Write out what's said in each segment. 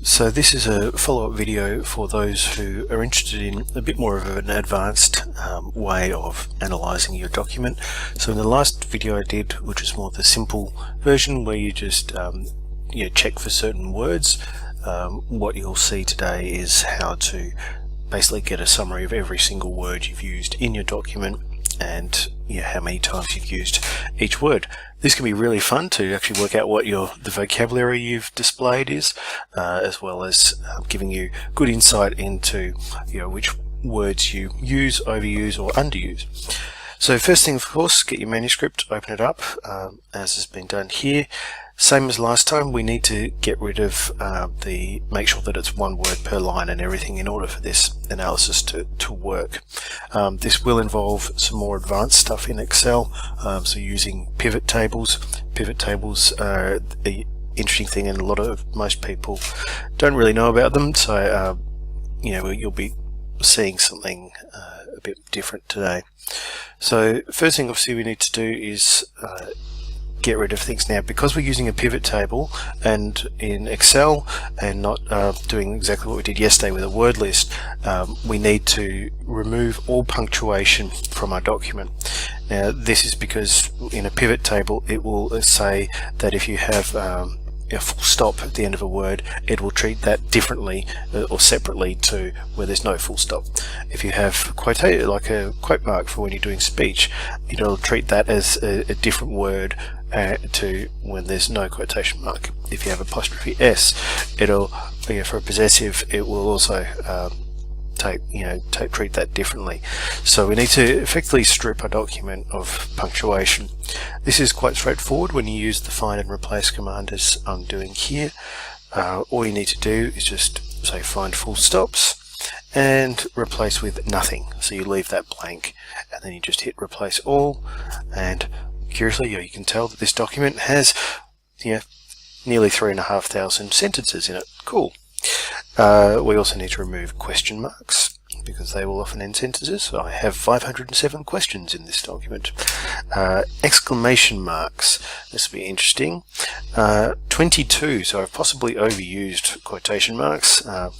So this is a follow-up video for those who are interested in a bit more of an advanced way of analyzing your document. So in the last video I did, which is more the simple version where you just check for certain words, what you'll see today is how to basically get a summary of every single word you've used in your document and how many times you've used each word. This can be really fun to actually work out what the vocabulary you've displayed is, as well as giving you good insight into which words you use, overuse, or underuse. So first thing, of course, get your manuscript, open it up, as has been done here. Same as last time, we need to get rid of make sure that it's one word per line and everything in order for this analysis to work. This will involve some more advanced stuff in Excel, so using pivot tables. Pivot tables are an interesting thing, and most people don't really know about them, so you'll be seeing something a bit different today. So first thing obviously we need to do is get rid of things. Now, because we're using a pivot table and in Excel and not doing exactly what we did yesterday with a word list, we need to remove all punctuation from our document. Now, this is because in a pivot table it will say that if you have a full stop at the end of a word, it will treat that differently or separately to where there's no full stop. If you have like a quote mark for when you're doing speech, it'll treat that as a different word to when there's no quotation mark. If you have apostrophe S, it'll for a possessive, it will also treat that differently. So we need to effectively strip our document of punctuation. This is quite straightforward when you use the find and replace command as I'm doing here. All you need to do is just say find full stops and replace with nothing. So you leave that blank and then you just hit replace all, and curiously you can tell that this document has nearly 3,500 sentences in it. Cool. We also need to remove question marks because they will often end sentences. So I have 507 questions in this document. Exclamation marks, this will be interesting. 22, so I've possibly overused quotation marks. But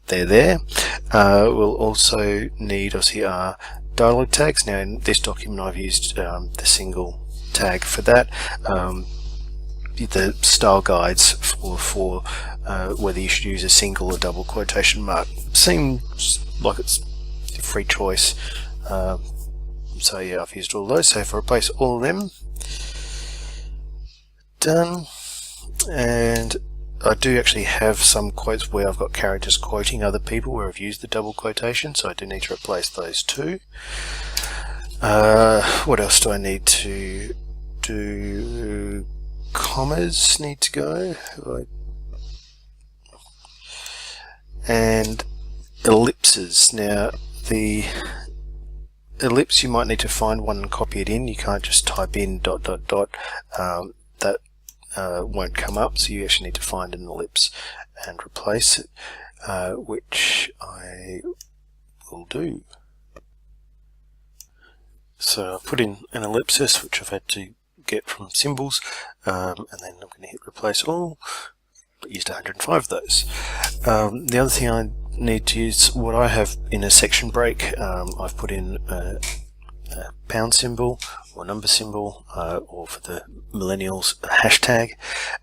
they're there. We'll also need obviously our dialogue tags. Now in this document I've used the single tag for that. The style guides for whether you should use a single or double quotation mark seems like it's a free choice. So yeah, I've used all those. So if I replace all of them, done. And I do actually have some quotes where I've got characters quoting other people where I've used the double quotation, so I do need to replace those too. What else do I need to do? Commas need to go, and ellipses. Now the ellipse, you might need to find one and copy it in. You can't just type in ... That won't come up, so you actually need to find an ellipse and replace it, which I will do. So I've put in an ellipsis, which I've had to get from symbols, and then I'm going to hit replace all, but used 105 of those. The other thing I need to use, what I have in a section break, I've put in a pound symbol or number symbol, or for the millennials, a hashtag,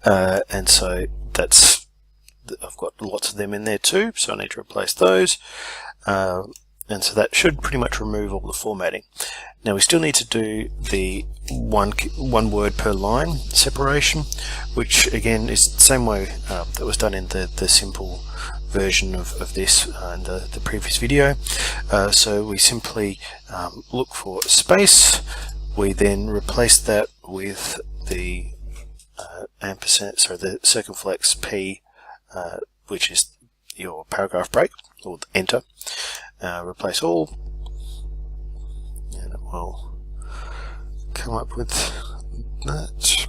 and so I've got lots of them in there too, so I need to replace those. And so that should pretty much remove all the formatting. Now we still need to do the one word per line separation, which again is the same way that was done in the simple version of this in the previous video. So we simply look for space. We then replace that with the ampersand, sorry, the circumflex P, which is your paragraph break, or enter. Replace all, and it will come up with that.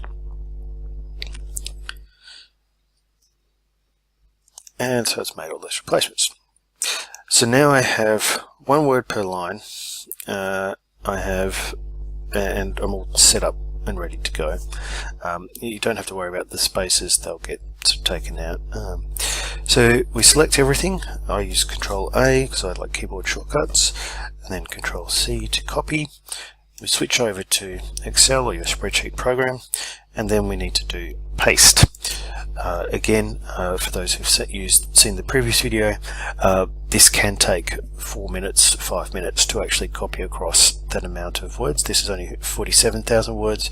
And so it's made all those replacements. So now I have one word per line. And I'm all set up and ready to go. You don't have to worry about the spaces, they'll get taken out. So we select everything. I use Control A because I like keyboard shortcuts, and then Control C to copy. We switch over to Excel or your spreadsheet program, and then we need to do paste. Again, for those who've seen the previous video, this can take 4 minutes, 5 minutes to actually copy across that amount of words. This is only 47,000 words.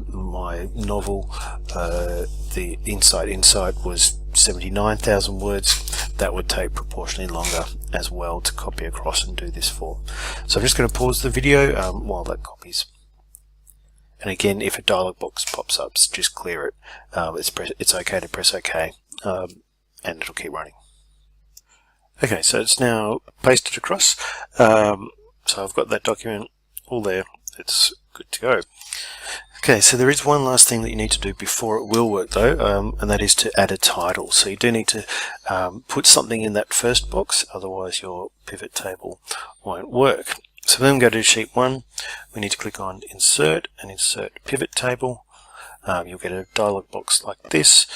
My novel, the Incite was 79,000 words. That would take proportionally longer as well to copy across and do this for. So I'm just going to pause the video while that copies. And again, if a dialog box pops up, just clear it. It's okay to press OK, and it'll keep running. Okay, so it's now pasted across. So I've got that document all there. It's good to go. Okay, so there is one last thing that you need to do before it will work though, and that is to add a title. So you do need to put something in that first box, otherwise your pivot table won't work. So then we go to sheet 1, we need to click on Insert and Insert Pivot Table. You'll get a dialog box like this.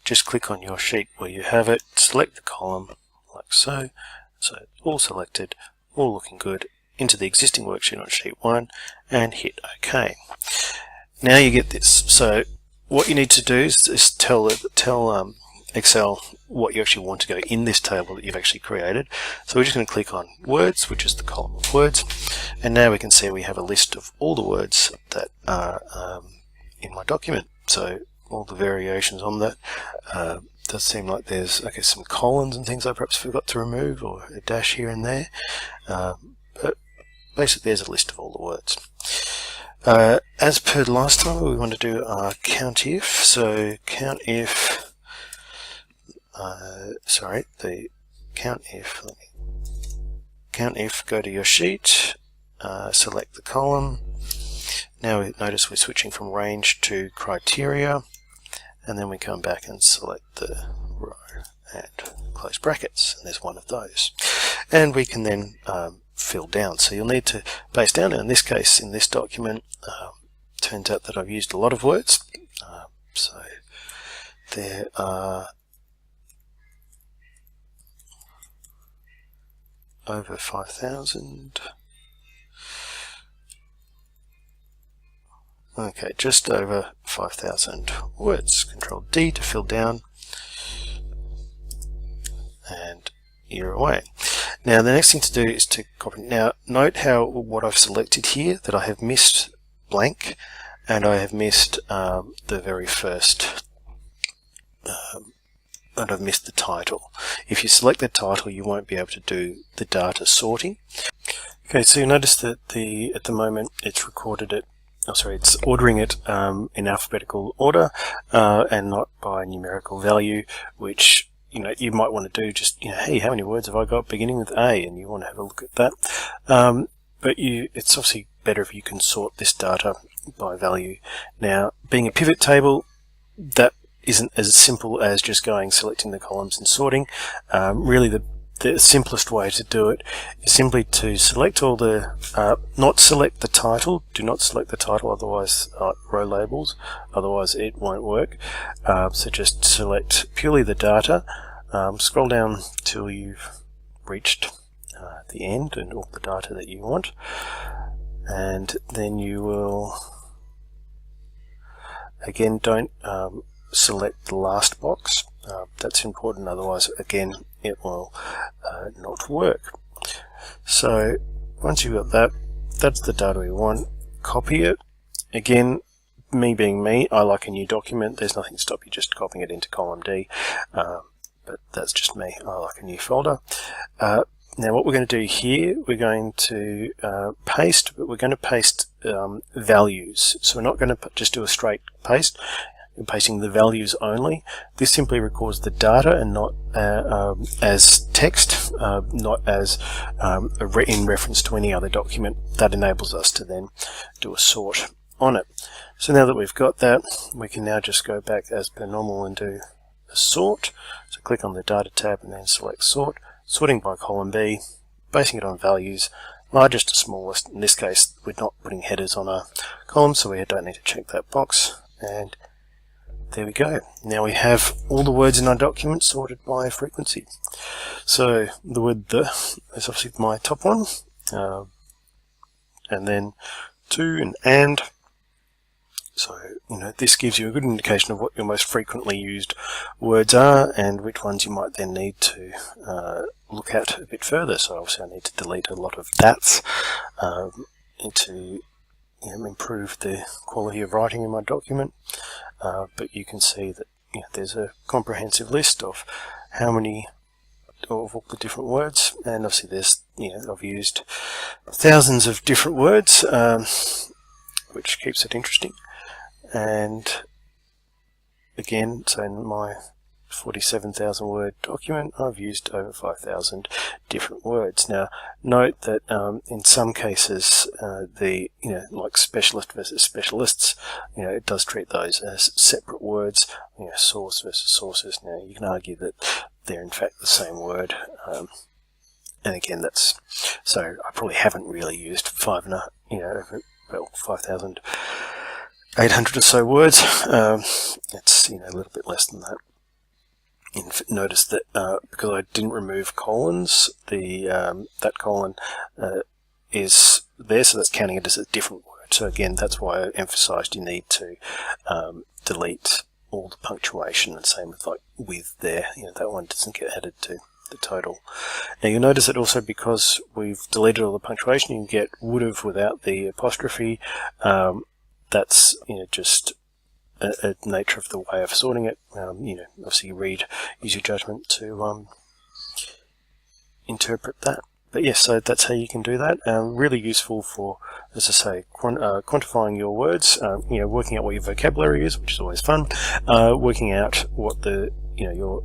Just click on your sheet where you have it, select the column like so. So all selected, all looking good, into the existing worksheet on sheet 1 and hit OK. Now you get this. So what you need to do is tell Excel what you actually want to go in this table that you've actually created. So we're just going to click on Words, which is the column of words, and now we can see we have a list of all the words that are in my document. So all the variations on that. Does seem like there's some colons and things I perhaps forgot to remove, or a dash here and there, but basically there's a list of all the words. As per last time, we want to do our COUNTIF. So COUNTIF, the COUNTIF. COUNTIF, go to your sheet, select the column. Now notice we're switching from range to criteria, and then we come back and select the row and close brackets, and there's one of those. And we can then fill down. So you'll need to paste down, and in this case, in this document, turns out that I've used a lot of words. So there are over 5,000. Okay, just over 5,000 words. Control D to fill down, and you're away. Now the next thing to do is to copy. Now note how what I've selected here, that I have missed blank, and I have missed the very first, and I've missed the title. If you select the title, you won't be able to do the data sorting. Okay, so you notice that at the moment it's recorded it. It's ordering it in alphabetical order and not by numerical value, which you might want to do just, hey, how many words have I got beginning with A? And you want to have a look at that. But it's obviously better if you can sort this data by value. Now, being a pivot table, that isn't as simple as just selecting the columns and sorting. Really, the simplest way to do it is simply to select all the, not select the title. Do not select the title, otherwise row labels, otherwise it won't work. So just select purely the data. Scroll down till you've reached the end and all the data that you want, and then you will, again, don't select the last box. That's important, otherwise again it will not work. So once you've got that, that's the data we want. Copy it. Again, me being me, I like a new document. There's nothing to stop you just copying it into column D, but that's just me. I like a new folder. Now what we're going to do here, we're going to paste, but we're going to paste values. So we're not going to just do a straight paste. We're pasting the values only. This simply records the data and not as text, not as in reference to any other document. That enables us to then do a sort on it. So now that we've got that, we can now just go back as per normal and do a sort. So click on the data tab and then select sort. Sorting by column B, basing it on values, largest to smallest. In this case, we're not putting headers on our column, so we don't need to check that box. And there we go. Now we have all the words in our document sorted by frequency. So the word "the" is obviously my top one, and then "to" and. So, this gives you a good indication of what your most frequently used words are and which ones you might then need to look at a bit further. So obviously I need to delete a lot of that's to improve the quality of writing in my document. But you can see that there's a comprehensive list of how many of all the different words, and obviously there's I've used thousands of different words, which keeps it interesting. And again, so in my 47,000 word document, I've used over 5,000 different words. Now, note that in some cases, like specialist versus specialists, it does treat those as separate words. Source versus sources. Now, you can argue that they're in fact the same word. And again, so I probably haven't really used 5,800 or so words. It's a little bit less than that. Notice that because I didn't remove colons, that colon is there, so that's counting it as a different word. So again, that's why I emphasised you need to delete all the punctuation, and same with like "with" there. That one doesn't get added to the total. Now you'll notice that also because we've deleted all the punctuation, you can get "would have" without the apostrophe. That's just a nature of the way of sorting it. Obviously use your judgment to interpret that. But yes, so that's how you can do that. Really useful for, as I say, quantifying your words. Working out what your vocabulary is, which is always fun. Working out what your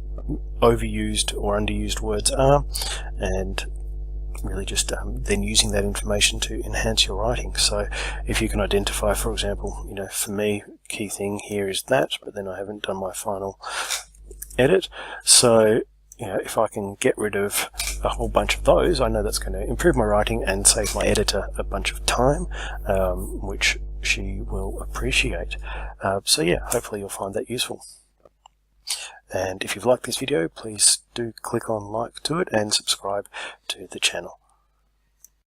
overused or underused words are, and really just then using that information to enhance your writing. So if you can identify, for example, for me, key thing here is that, but then I haven't done my final edit. So if I can get rid of a whole bunch of those, I know that's going to improve my writing and save my editor a bunch of time, which she will appreciate. So yeah, hopefully you'll find that useful. And if you've liked this video, please do click on like to it and subscribe to the channel.